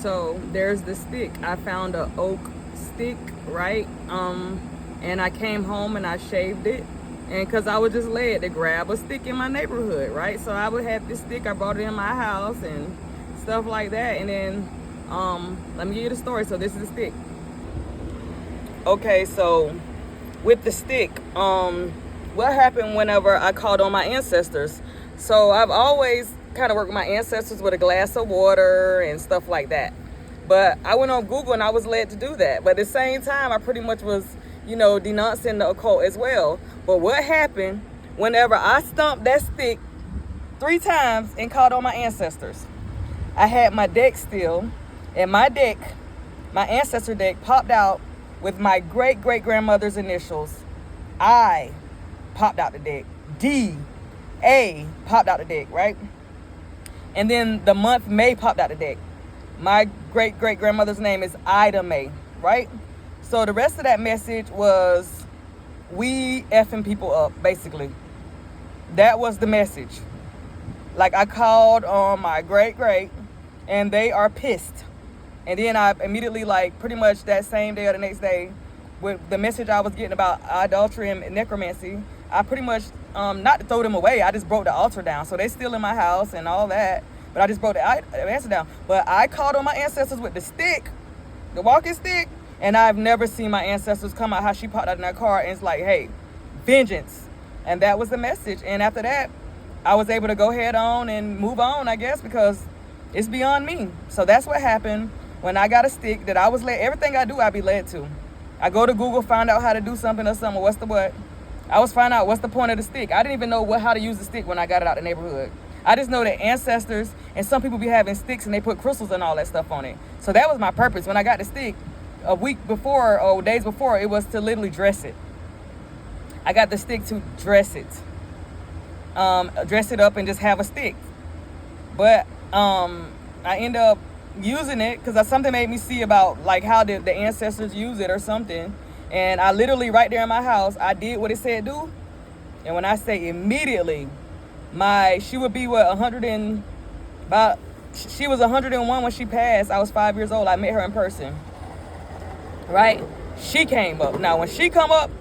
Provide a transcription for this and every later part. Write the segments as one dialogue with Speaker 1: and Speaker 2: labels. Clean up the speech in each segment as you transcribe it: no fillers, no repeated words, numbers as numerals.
Speaker 1: So there's the stick. I found a oak stick, right? And I came home and I shaved it. And because I was just led to grab a stick in my neighborhood, right? So I would have this stick. I brought it in my house and stuff like that. And then let me give you the story. So this is the stick. Okay, so with the stick, what happened whenever I called on my ancestors? So I've always kind of worked with my ancestors with a glass of water and stuff like that. But I went on Google and I was led to do that. But at the same time, I pretty much was, denouncing the occult as well. But what happened whenever I stomped that stick 3 times and called on my ancestors? I had my deck still, and my ancestor deck popped out with my great-great-grandmother's initials. I popped out the deck. D-A popped out the deck, right? And then the month May popped out the deck. My great-great-grandmother's name is Ida May, right? So the rest of that message was, we effing people up, basically. That was the message. Like, I called on my great-great, and they are pissed. And then I immediately, pretty much that same day or the next day, with the message I was getting about idolatry and necromancy, I pretty much, not to throw them away, I just broke the altar down. So they're still in my house and all that, but I just broke the altar down. But I called on my ancestors with the stick, the walking stick, and I've never seen my ancestors come out how she popped out in that car, and it's like, hey, vengeance. And that was the message. And after that, I was able to go head on and move on, I guess, because it's beyond me. So that's what happened when I got a stick that I was led. Everything I do, I be led to. I go to Google, find out how to do something or something. What's the what? I was finding out what's the point of the stick. I didn't even know how to use the stick when I got it out the neighborhood. I just know that ancestors and some people be having sticks and they put crystals and all that stuff on it. So that was my purpose. When I got the stick a week before or days before, it was to literally dress it. I got the stick to dress it. Dress it up and just have a stick. But I end up using it because something made me see about how did the ancestors use it or something. And I literally right there in my house, I did what it said do. And when I say immediately, she would be she was 101 when she passed. I was 5 years old. I met her in person. Right? She came up. Now when she come up,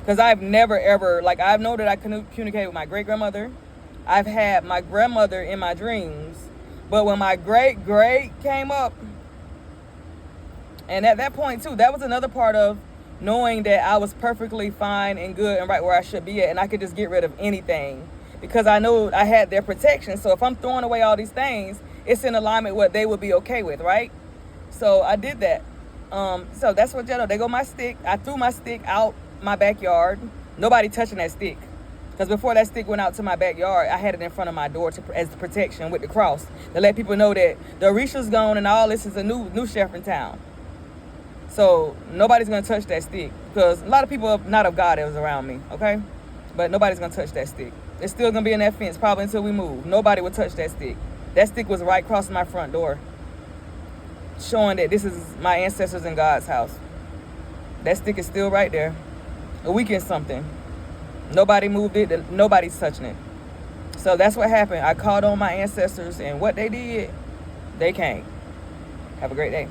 Speaker 1: because I've never ever, I know that I communicate with my great-grandmother. I've had my grandmother in my dreams. But when my great-great came up, and at that point too, that was another part of knowing that I was perfectly fine and good and right where I should be at, and I could just get rid of anything because I know I had their protection. So if I'm throwing away all these things, it's in alignment with what they would be okay with, right? So I did that. So that's what they go my stick. I threw my stick out my backyard. Nobody touching that stick. Because before that stick went out to my backyard, I had it in front of my door as protection with the cross to let people know that the Orisha's gone and all this is a new chef in town. So nobody's going to touch that stick because a lot of people not of God that was around me, okay? But nobody's going to touch that stick. It's still going to be in that fence probably until we move. Nobody would touch that stick. That stick was right across my front door, showing that this is my ancestors in God's house. That stick is still right there. A week and something. Nobody moved it. Nobody's touching it. So that's what happened. I called on my ancestors, and what they did, they came. Have a great day.